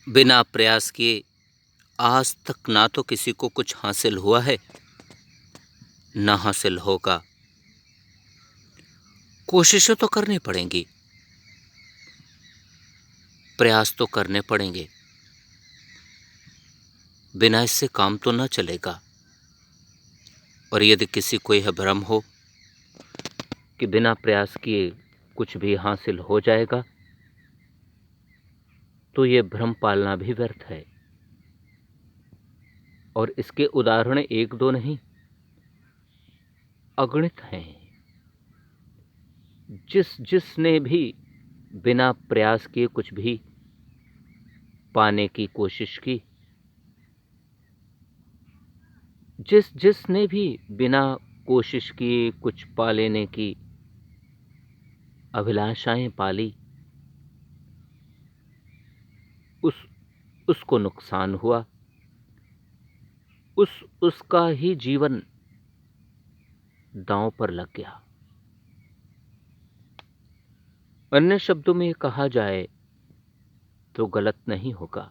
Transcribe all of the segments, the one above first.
बिना प्रयास किए आज तक ना तो किसी को कुछ हासिल हुआ है, ना हासिल होगा। कोशिशें तो करनी पड़ेंगी, प्रयास तो करने पड़ेंगे। बिना इससे काम तो ना चलेगा। और यदि किसी को यह भ्रम हो कि बिना प्रयास किए कुछ भी हासिल हो जाएगा, तो ये भ्रम पालना भी व्यर्थ है। और इसके उदाहरण एक दो नहीं, अगणित हैं। जिसने भी बिना प्रयास किए कुछ भी पाने की कोशिश की, जिसने भी बिना कोशिश किए कुछ पा लेने की अभिलाषाएं पाली, उसको नुकसान हुआ। उसका ही जीवन दांव पर लग गया। अन्य शब्दों में कहा जाए तो गलत नहीं होगा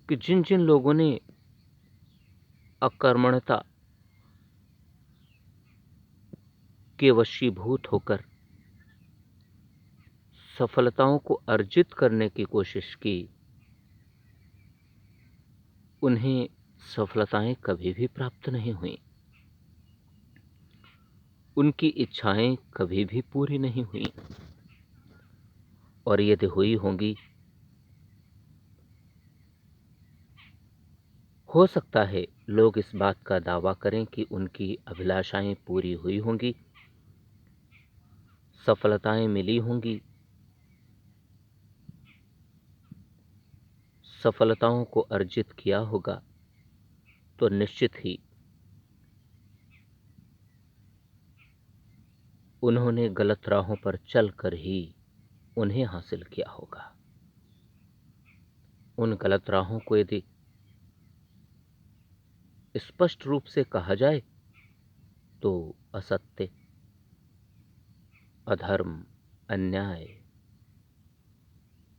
कि जिन जिन लोगों ने अकर्मण्यता के वशीभूत होकर सफलताओं को अर्जित करने की कोशिश की, उन्हें सफलताएं कभी भी प्राप्त नहीं हुई। उनकी इच्छाएं कभी भी पूरी नहीं हुई। और यदि हुई होंगी, हो सकता है लोग इस बात का दावा करें कि उनकी अभिलाषाएं पूरी हुई होंगी, सफलताएं मिली होंगी, सफलताओं को अर्जित किया होगा, तो निश्चित ही उन्होंने गलत राहों पर चलकर ही उन्हें हासिल किया होगा। उन गलत राहों को यदि स्पष्ट रूप से कहा जाए तो असत्य, अधर्म, अन्याय,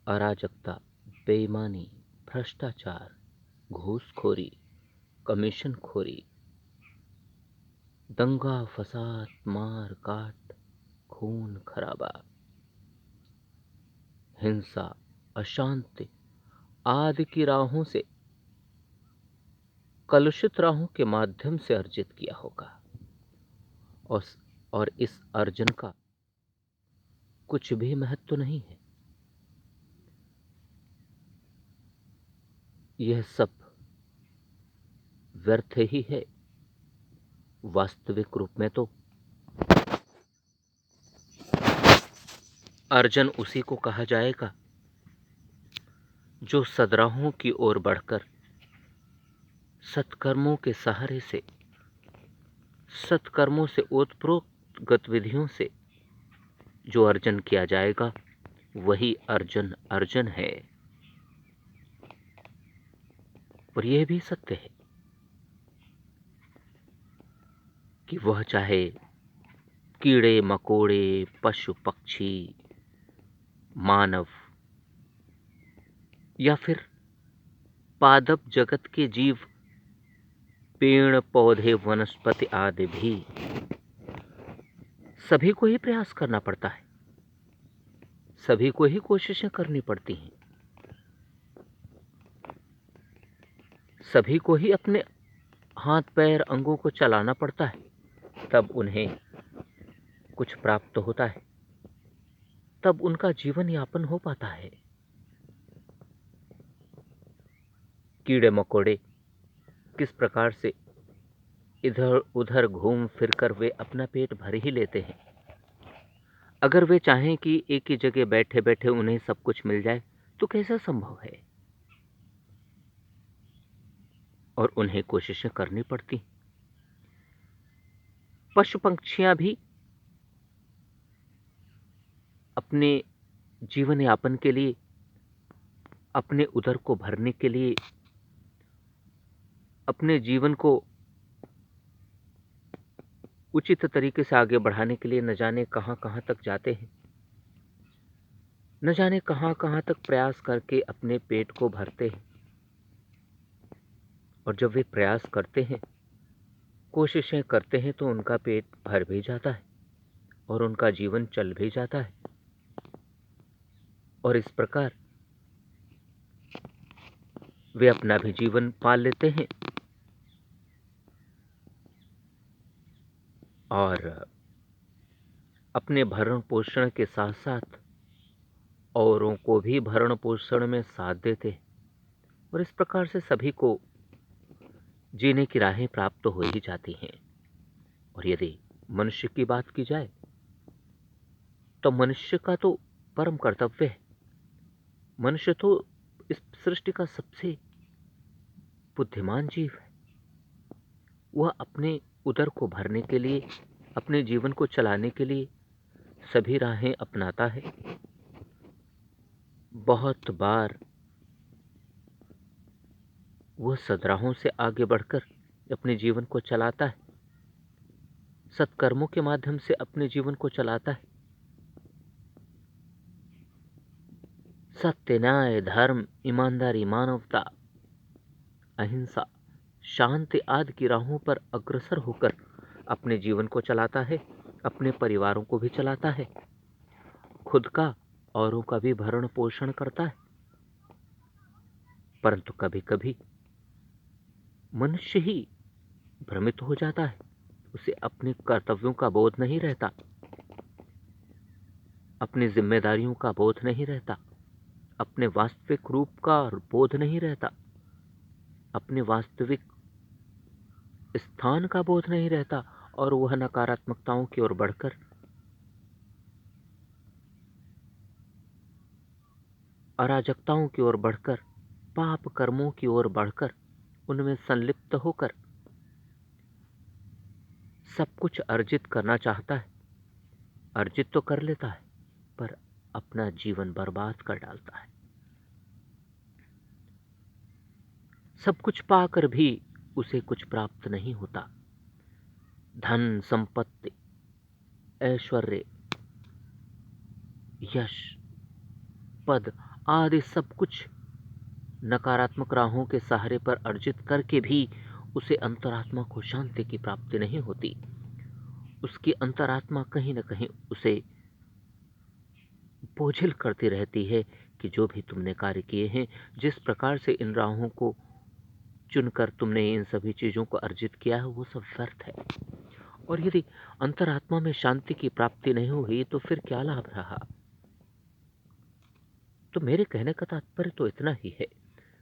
अराजकता, बेईमानी, भ्रष्टाचार, घूसखोरी, कमीशनखोरी, दंगा फसाद, मार काट, खून खराबा, हिंसा, अशांति आदि की राहों से, कलुषित राहों के माध्यम से अर्जित किया होगा। और इस अर्जन का कुछ भी महत्व नहीं है। यह सब व्यर्थ ही है। वास्तविक रूप में तो अर्जन उसी को कहा जाएगा जो सद्राहों की ओर बढ़कर सत्कर्मों के सहारे से, सत्कर्मों से ओतप्रोत गतिविधियों से जो अर्जन किया जाएगा, वही अर्जन है। और यह भी सत्य है कि वह चाहे कीड़े मकोड़े, पशु पक्षी, मानव या फिर पादप जगत के जीव, पेड़ पौधे, वनस्पति आदि भी, सभी को ही प्रयास करना पड़ता है, सभी को ही कोशिशें करनी पड़ती हैं, सभी को ही अपने हाथ पैर अंगों को चलाना पड़ता है, तब उन्हें कुछ प्राप्त होता है, तब उनका जीवन यापन हो पाता है। कीड़े मकोड़े किस प्रकार से इधर उधर घूम फिर कर वे अपना पेट भर ही लेते हैं। अगर वे चाहें कि एक ही जगह बैठे बैठे उन्हें सब कुछ मिल जाए, तो कैसा संभव है। और उन्हें कोशिशें करनी पड़ती। पशु पंछियां भी अपने जीवन यापन के लिए, अपने उदर को भरने के लिए, अपने जीवन को उचित तरीके से आगे बढ़ाने के लिए न जाने कहां कहां तक जाते हैं। न जाने कहाँ कहाँ तक प्रयास करके अपने पेट को भरते हैं, और जब वे प्रयास करते हैं, कोशिशें करते हैं, तो उनका पेट भर भी जाता है और उनका जीवन चल भी जाता है। और इस प्रकार वे अपना भी जीवन पाल लेते हैं और अपने भरण पोषण के साथ साथ औरों को भी भरण पोषण में साथ देते हैं। और इस प्रकार से सभी को जीने की राहें प्राप्त हो ही जाती हैं। और यदि मनुष्य की बात की जाए, तो मनुष्य का तो परम कर्तव्य है। मनुष्य तो इस सृष्टि का सबसे बुद्धिमान जीव है। वह अपने उदर को भरने के लिए, अपने जीवन को चलाने के लिए सभी राहें अपनाता है। बहुत बार वह सद्राहों से आगे बढ़कर अपने जीवन को चलाता है, सत्कर्मों के माध्यम से अपने जीवन को चलाता है। सत्य, न्याय, धर्म, ईमानदारी, मानवता, अहिंसा, शांति आदि की राहों पर अग्रसर होकर अपने जीवन को चलाता है, अपने परिवारों को भी चलाता है, खुद का औरों का भी भरण पोषण करता है। परंतु कभी कभी मनुष्य ही भ्रमित हो जाता है, उसे अपने कर्तव्यों का बोध नहीं रहता, अपनी जिम्मेदारियों का बोध नहीं रहता, अपने वास्तविक रूप का बोध नहीं रहता, अपने वास्तविक स्थान का बोध नहीं रहता, और वह नकारात्मकताओं की ओर बढ़कर अराजकताओं की ओर बढ़कर, पाप कर्मों की ओर बढ़कर, उनमें संलिप्त होकर सब कुछ अर्जित करना चाहता है। अर्जित तो कर लेता है, पर अपना जीवन बर्बाद कर डालता है। सब कुछ पाकर भी उसे कुछ प्राप्त नहीं होता। धन, संपत्ति, ऐश्वर्य, यश, पद आदि सब कुछ नकारात्मक राहों के सहारे पर अर्जित करके भी उसे अंतरात्मा को शांति की प्राप्ति नहीं होती। उसकी अंतरात्मा कहीं न कहीं उसे बोझिल करती रहती है कि जो भी तुमने कार्य किए हैं, जिस प्रकार से इन राहों को चुनकर तुमने इन सभी चीजों को अर्जित किया है, वो सब व्यर्थ है। और यदि अंतरात्मा में शांति की प्राप्ति नहीं हुई, तो फिर क्या लाभ रहा? तो मेरे कहने का तात्पर्य तो इतना ही है,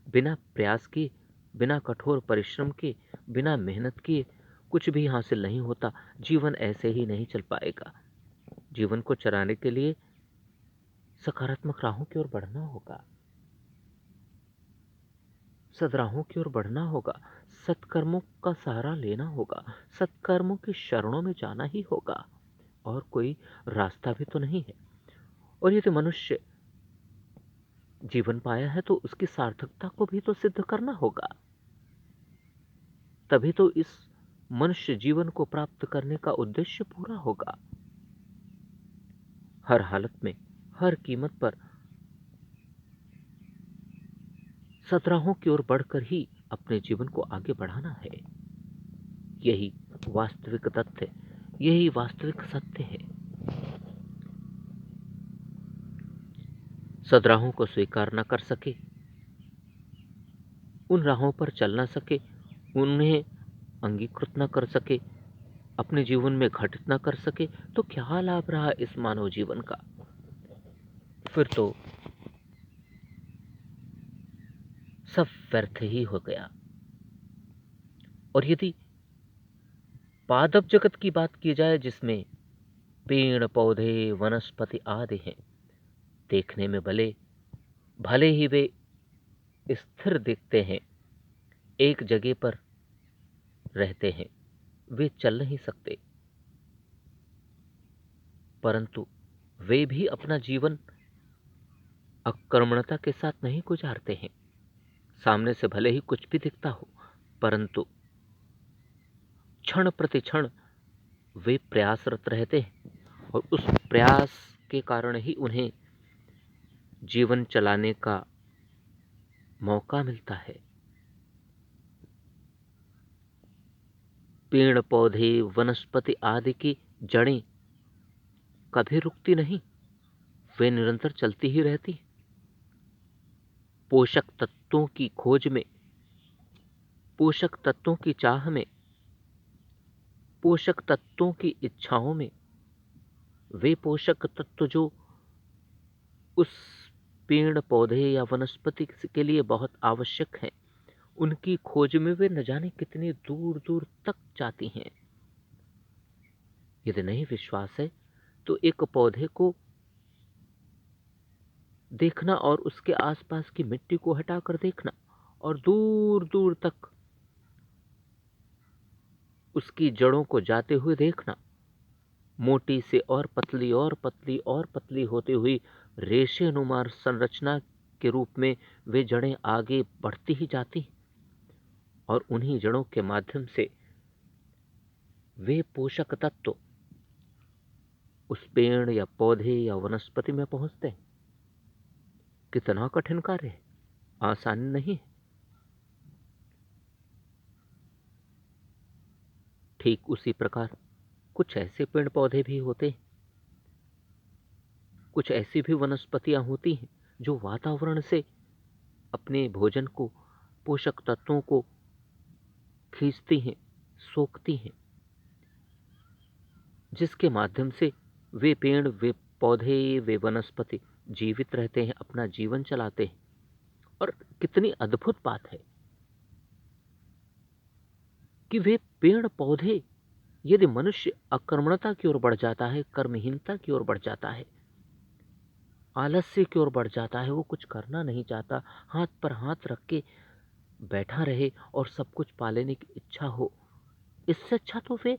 बिना प्रयास किए, बिना कठोर परिश्रम के, बिना मेहनत किए कुछ भी हासिल नहीं होता। जीवन ऐसे ही नहीं चल पाएगा। जीवन को चलाने के लिए सकारात्मक राहों की ओर बढ़ना होगा, सद्राहों की ओर बढ़ना होगा, सत्कर्मों का सहारा लेना होगा, सत्कर्मों की शरणों में जाना ही होगा, और कोई रास्ता भी तो नहीं है। और यदि मनुष्य जीवन पाया है, तो उसकी सार्थकता को भी तो सिद्ध करना होगा। तभी तो इस मनुष्य जीवन को प्राप्त करने का उद्देश्य पूरा होगा। हर हालत में, हर कीमत पर सद्राहों की ओर बढ़कर ही अपने जीवन को आगे बढ़ाना है। यही वास्तविक तथ्य, यही वास्तविक सत्य है। सद्राहों को स्वीकार न कर सके, उन राहों पर चल न सके, उन्हें अंगीकृत न कर सके, अपने जीवन में घटित न कर सके, तो क्या लाभ रहा इस मानव जीवन का? फिर तो सब व्यर्थ ही हो गया। और यदि पादप जगत की बात की जाए, जिसमें पेड़ पौधे वनस्पति आदि हैं, देखने में भले भले ही वे स्थिर दिखते हैं, एक जगह पर रहते हैं, वे चल नहीं सकते, परंतु वे भी अपना जीवन अकर्मण्यता के साथ नहीं गुजारते हैं। सामने से भले ही कुछ भी दिखता हो, परंतु क्षण प्रति क्षण वे प्रयासरत रहते हैं, और उस प्रयास के कारण ही उन्हें जीवन चलाने का मौका मिलता है। पेड़ पौधे वनस्पति आदि की जड़ें कभी रुकती नहीं, वे निरंतर चलती ही रहती। पोषक तत्वों की खोज में, पोषक तत्वों की चाह में, पोषक तत्वों की इच्छाओं में, वे पोषक तत्व जो उस पेड़ पौधे या वनस्पति के लिए बहुत आवश्यक हैं, उनकी खोज में वे न जाने कितनी दूर दूर तक जाती हैं। यदि नहीं विश्वास है तो एक पौधे को देखना और उसके आसपास की मिट्टी को हटाकर देखना और दूर दूर तक उसकी जड़ों को जाते हुए देखना। मोटी से और पतली और पतली और पतली होती हुई रेशेनुमा संरचना के रूप में वे जड़ें आगे बढ़ती ही जाती और उन्हीं जड़ों के माध्यम से वे पोषक तत्व उस पेड़ या पौधे या वनस्पति में पहुंचते हैं। कितना कठिन कार्य है, आसान नहीं है। ठीक उसी प्रकार कुछ ऐसे पेड़ पौधे भी होते हैं, कुछ ऐसी भी वनस्पतियां होती हैं जो वातावरण से अपने भोजन को, पोषक तत्वों को खींचती हैं, सोखती हैं, जिसके माध्यम से वे पेड़, वे पौधे, वे वनस्पति जीवित रहते हैं, अपना जीवन चलाते हैं। और कितनी अद्भुत बात है कि वे पेड़ पौधे, यदि मनुष्य अकर्मणता की ओर बढ़ जाता है, कर्महीनता की ओर बढ़ जाता है, आलस्य की ओर बढ़ जाता है, वो कुछ करना नहीं चाहता, हाथ पर हाथ रख के बैठा रहे और सब कुछ पा लेने की इच्छा हो, इससे अच्छा तो वे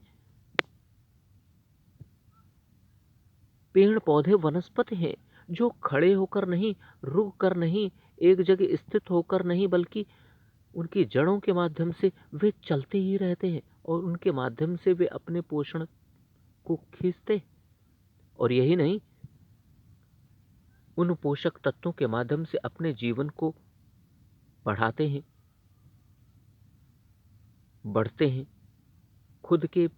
पेड़ पौधे वनस्पति हैं जो खड़े होकर नहीं, रुक कर नहीं, एक जगह स्थित होकर नहीं, बल्कि उनकी जड़ों के माध्यम से वे चलते ही रहते हैं और उनके माध्यम से वे अपने पोषण को खींचते। और यही नहीं, उन पोषक तत्वों के माध्यम से अपने जीवन को बढ़ाते हैं, बढ़ते हैं, खुद के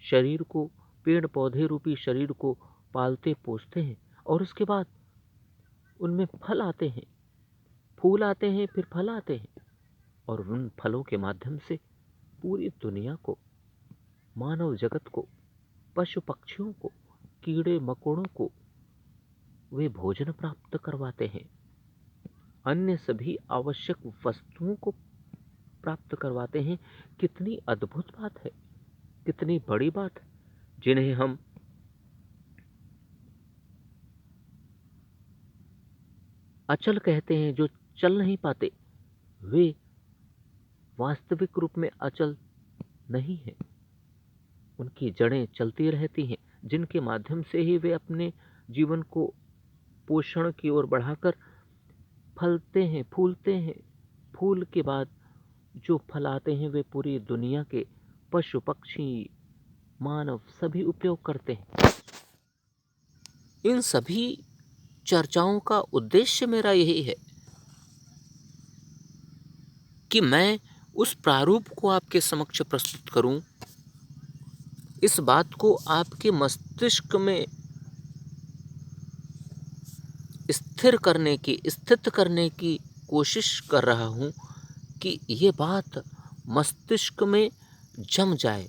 शरीर को, पेड़ पौधे रूपी शरीर को पालते पोसते हैं और उसके बाद उनमें फल आते हैं, फूल आते हैं, फिर फल आते हैं और उन फलों के माध्यम से पूरी दुनिया को, मानव जगत को, पशु पक्षियों को, कीड़े मकोड़ों को वे भोजन प्राप्त करवाते हैं, अन्य सभी आवश्यक वस्तुओं को प्राप्त करवाते हैं। कितनी अद्भुत बात है, कितनी बड़ी बात है, जिन्हें हम अचल कहते हैं, जो चल नहीं पाते, वे वास्तविक रूप में अचल नहीं है, उनकी जड़ें चलती रहती हैं, जिनके माध्यम से ही वे अपने जीवन को पोषण की ओर बढ़ाकर फलते हैं, फूलते हैं। फूल के बाद जो फल आते हैं वे पूरी दुनिया के पशु पक्षी, मानव सभी उपयोग करते हैं। इन सभी चर्चाओं का उद्देश्य मेरा यही है कि मैं उस प्रारूप को आपके समक्ष प्रस्तुत करूं, इस बात को आपके मस्तिष्क में स्थित करने की कोशिश कर रहा हूं कि ये बात मस्तिष्क में जम जाए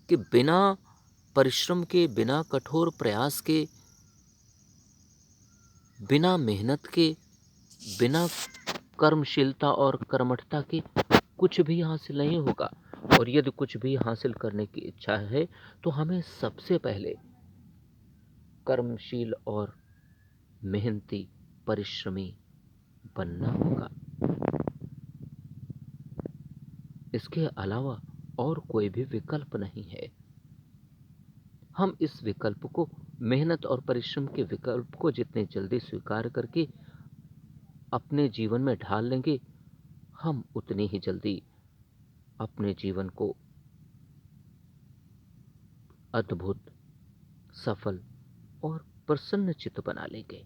कि बिना परिश्रम के, बिना कठोर प्रयास के, बिना मेहनत के, बिना कर्मशीलता और कर्मठता के कुछ भी हासिल नहीं होगा। और यदि कुछ भी हासिल करने की इच्छा है तो हमें सबसे पहले कर्मशील और मेहनती, परिश्रमी बनना होगा। इसके अलावा और कोई भी विकल्प नहीं है। हम इस विकल्प को, मेहनत और परिश्रम के विकल्प को जितने जल्दी स्वीकार करके अपने जीवन में ढाल लेंगे, हम उतनी ही जल्दी अपने जीवन को अद्भुत, सफल और प्रसन्न चित्त बना लेंगे।